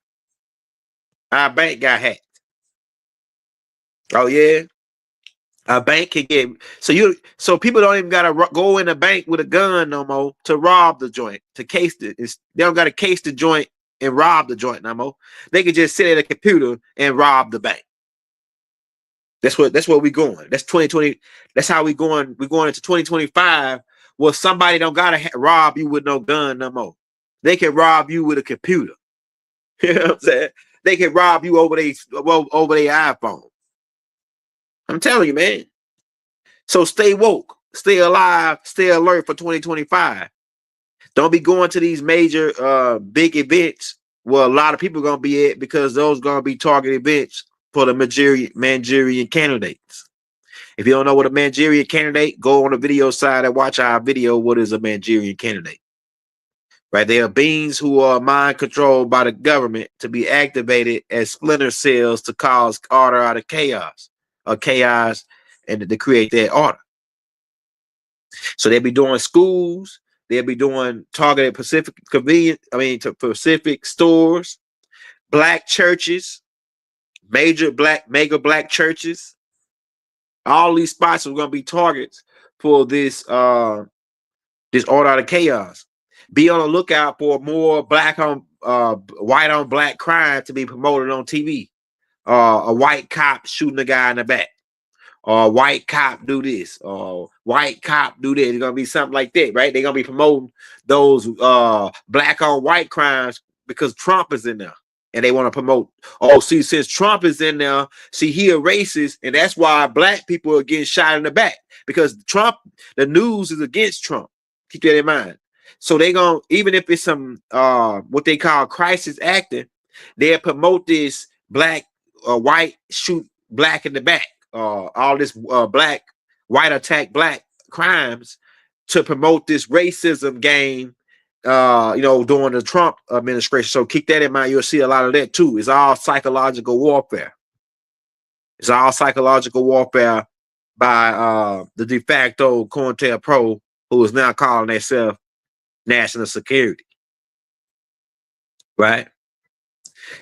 Our bank got hacked. Oh yeah. A bank can get so people don't even gotta go in the bank with a gun no more to rob the joint, to case it. They don't gotta case the joint and rob the joint no more. They can just sit at a computer and rob the bank. That's where we going. That's 2020. That's how we going. We're going into 2025. Well, somebody don't gotta rob you with no gun no more. They can rob you with a computer. You know what I'm saying? They can rob you over their iPhone. I'm telling you, man. So stay woke, stay alive, stay alert for 2025. Don't be going to these major big events where a lot of people are going to be at, because those are going to be target events for the Manchurian candidates. If you don't know what a Manchurian candidate, go on the video side and watch our video, What is a Manchurian candidate? Right? They are beings who are mind controlled by the government to be activated as splinter cells to cause order out of chaos, and to create that order. So they'll be doing schools, they'll be doing targeted Pacific stores, black churches, mega black churches. All these spots are going to be targets for this order out of chaos. Be on the lookout for more white on black crime to be promoted on TV. A white cop shooting a guy in the back, or white cop do this, or white cop do that. It's gonna be something like that, right? They're gonna be promoting those black on white crimes because Trump is in there. And they want to promote, oh, see, since Trump is in there, see, he a racist, and that's why black people are getting shot in the back. Because Trump, the news is against Trump. Keep that in mind. So they gonna, even if it's some what they call crisis acting, they'll promote this black white shoot black in the back, all this black white attack black crimes to promote this racism game, during the Trump administration. So keep that in mind. You'll see a lot of that too. It's all psychological warfare. It's all psychological warfare by the de facto COINTELPRO, who is now calling themselves national security. Right?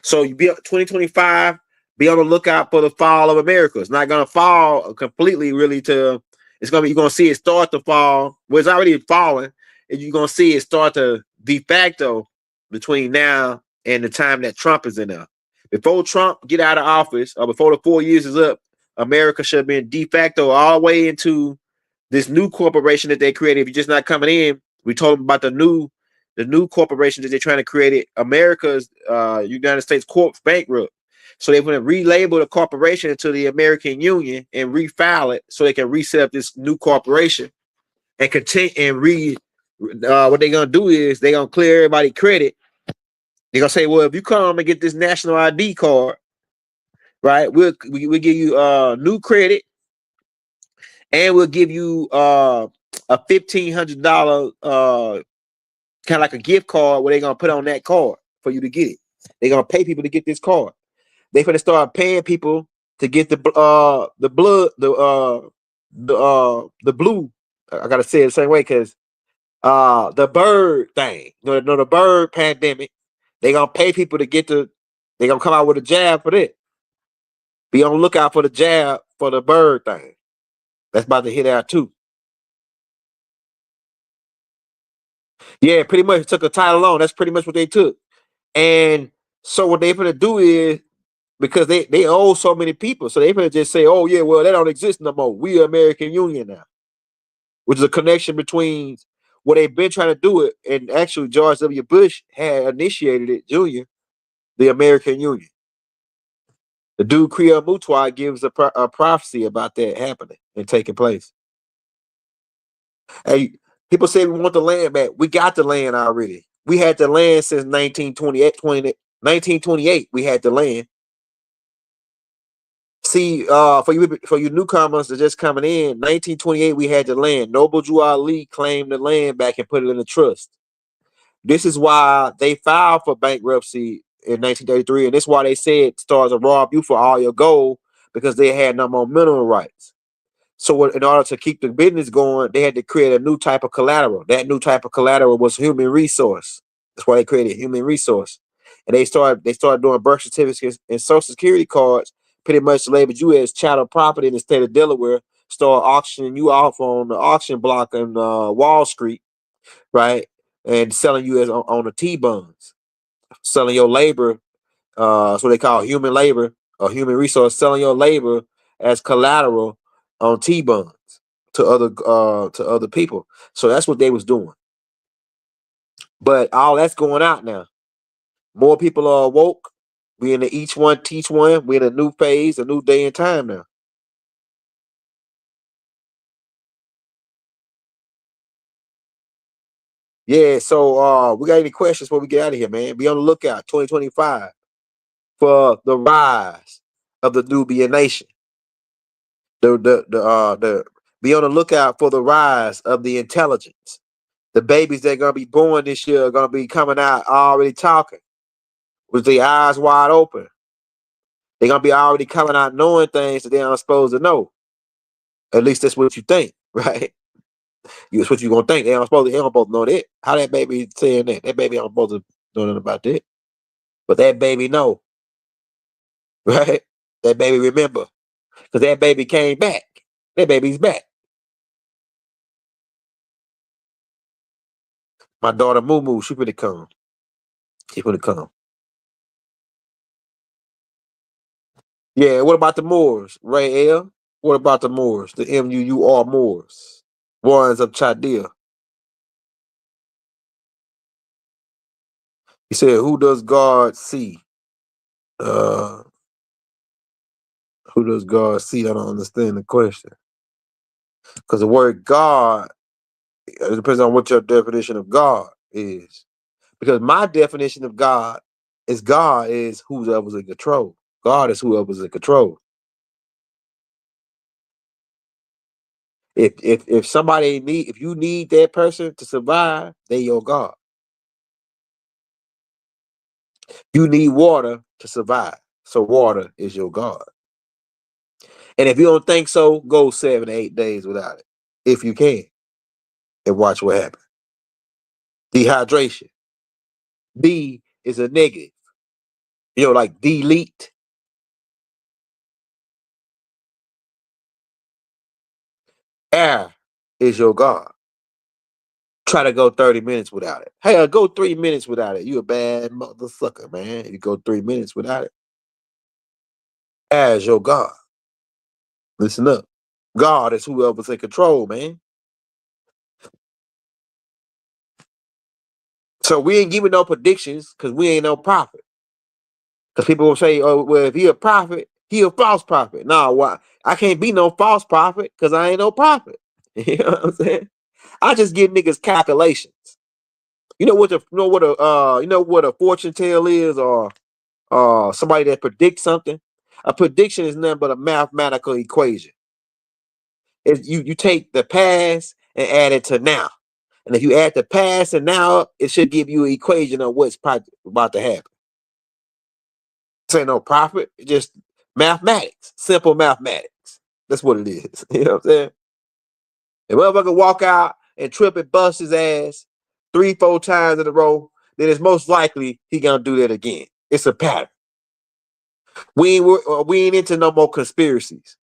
So you be 2025, be on the lookout for the fall of America. It's not gonna fall completely, really, to it's gonna be, you're gonna see it start to fall. Well, it's already falling, and you're gonna see it start to de facto between now and the time that Trump is in there. Before Trump get out of office, or before the 4 years is up, America should have been de facto all the way into this new corporation that they created. If you're just not coming in, we told them about the new corporation that they're trying to create. It America's United States Corp's bankrupt, so they want to relabel the corporation to the American Union and refile it so they can reset up this new corporation and continue and what they're gonna do is they're gonna clear everybody credit. They're gonna say, well, if you come and get this national ID card, right, we'll give you new credit, and we'll give you a $1,500 kind of like a gift card where they're gonna put on that card for you to get it. They're gonna pay people to get this card. They're gonna start paying people to get the blood, the blue. I gotta say it the same way because the bird thing, the bird pandemic. They're gonna pay people to get they're gonna come out with a jab for that. Be on the lookout for the jab for the bird thing. That's about to hit out too. Yeah, pretty much took a title on. That's pretty much what they took. And so what they're gonna do is, because they owe so many people, so they're gonna just say, oh yeah, well, they don't exist no more. We are American Union now, which is a connection between what they've been trying to do it, and actually George W. Bush had initiated it, Jr., the American Union. The dude Kriya Mutwa gives a prophecy about that happening and taking place. Hey, people say we want the land back. We got the land already. We had the land since 1928. We had the land. See, for you newcomers that just coming in, 1928 we had the land. Noble Drew Ali claimed the land back and put it in a trust. This is why they filed for bankruptcy in 1933, and this is why they said stars will rob you for all your gold, because they had no more mineral rights. So in order to keep the business going, they had to create a new type of collateral. That new type of collateral was human resource. That's why they created human resource. And they started doing birth certificates and social security cards, pretty much labeled you as chattel property in the state of Delaware, start auctioning you off on the auction block on Wall Street, right? And selling you as on the T-bonds, selling your labor. So they call human labor or human resource, selling your labor as collateral on T-bonds to other people. So that's what they was doing. But all that's going out now. More people are woke. We in the each one teach one. We're in a new phase, a new day and time now. Yeah, so we got any questions before we get out of here, man? Be on the lookout 2025 for the rise of the Nubian nation. The be on the lookout for the rise of the intelligence. The babies that are gonna be born this year are gonna be coming out already talking with their eyes wide open. They're gonna be already coming out knowing things that they're not supposed to know. At least that's what you think, right? That's what you're gonna think. They don't supposed to know that. How that baby saying that? That baby don't supposed to know nothing about that. But that baby know, right? That baby remember. Because that baby came back. That baby's back. My daughter Moo Moo, she finna come. She finna come. Yeah, what about the Moors, Ray L? What about the Moors? The M-U-U-R Moors. Ones of Chaldea. He said, who does God see? Who does God see? I don't understand the question. Because the word God, it depends on what your definition of God is. Because my definition of God is whoever's in control. God is whoever's in control. If somebody if you need that person to survive, they your God. You need water to survive. So water is your God. And if you don't think so, go 7 to 8 days without it. If you can. And watch what happens. Dehydration. D is a negative. Like delete. Air is your God. Try to go 30 minutes without it. Hey, go 3 minutes without it. You a bad motherfucker, man. You go 3 minutes without it. Air is your God. Listen up. God is whoever's in control, man. So we ain't giving no predictions because we ain't no prophet. Because people will say, oh, well, if he a prophet, he a false prophet. No, why? I can't be no false prophet because I ain't no prophet. You know what I'm saying? I just give niggas calculations. You know what a fortune tale is, or somebody that predicts something? A prediction is nothing but a mathematical equation. If you take the past and add it to now. And if you add the past and now up, it should give you an equation of what's about to happen. This ain't no prophet, just mathematics, simple mathematics. That's what it is. You know what I'm saying? If a motherfucker walk out and trip and bust his ass 3-4 times in a row, then it's most likely he gonna do that again. It's a pattern. We ain't into no more conspiracies.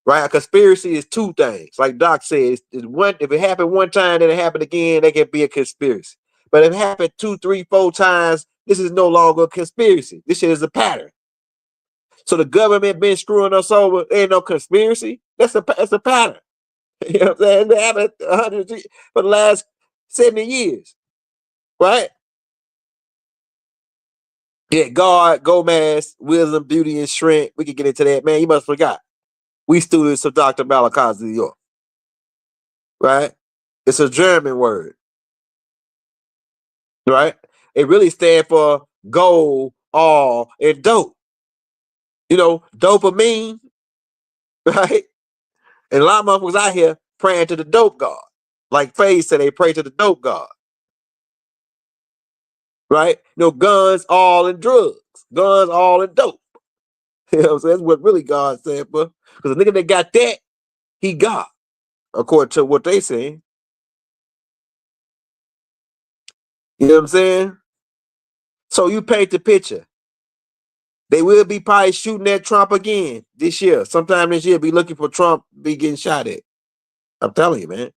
Right? A conspiracy is two things. Like Doc said, if it happened one time, then it happened again, that can be a conspiracy. But if it happened 2, 3, 4 times, this is no longer a conspiracy. This shit is a pattern. So the government been screwing us over. There ain't no conspiracy. That's a pattern. You know what I'm saying? It happened 100 for the last 70 years. Right? Yeah, God, Gomez, wisdom, beauty, and strength. We can get into that. Man, you must have forgot. We students of Dr. Malachi's New York. Right? It's a German word. Right? It really stands for gold, all, and dope. Dopamine, right? And a lot of motherfuckers out here praying to the dope god. Like Faye said, they pray to the dope god. Right? Guns, all, and drugs. Guns, all, and dope. You know what I'm saying? That's what really God said, bro. Because the nigga that got that, he got, according to what they saying. You know what I'm saying? So you paint the picture. They will be probably shooting at Trump again this year. Sometime this year, be looking for Trump be getting shot at. I'm telling you, man.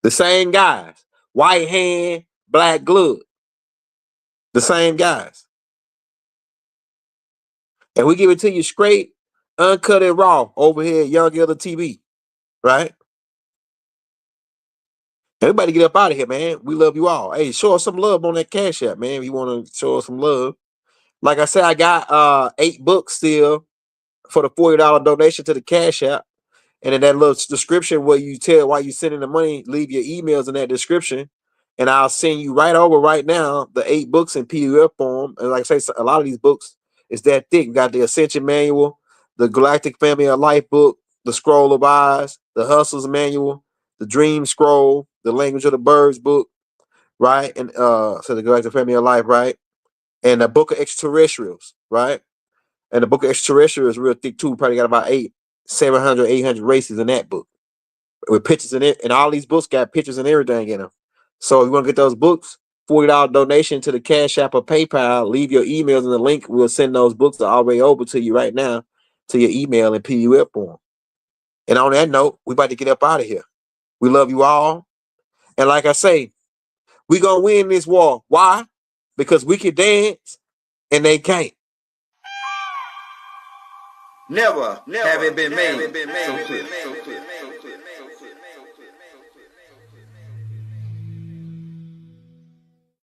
The same guys. White hand, black glove. The same guys. And we give it to you straight, uncut and raw over here at Young Elder TV. Right? Everybody get up out of here, man. We love you all. Hey, show us some love on that Cash App, man. If you want to show us some love. Like I said, I got 8 books still for the $40 donation to the Cash App. And in that little description where you tell why you sending the money, leave your emails in that description. And I'll send you right over right now the 8 books in PDF form. And like I say, a lot of these books is that thick. We got the Ascension Manual, the Galactic Family of Life book, the Scroll of Eyes, the Hustles Manual, the Dream Scroll, the Language of the Birds book, right? And so the Galactic Family of Life, right? And the Book of Extraterrestrials, right? And the Book of Extraterrestrials is real thick too. Probably got about 700, 800 races in that book with pictures in it. And all these books got pictures and everything in them. So if you want to get those books, $40 donation to the Cash App or PayPal. Leave your emails in the link. We'll send those books all the way over to you right now to your email in PDF form. And on that note, we about to get up out of here. We love you all. And like I say, we going to win this war. Why? Because we can dance and they can't. Never have it been made so clear.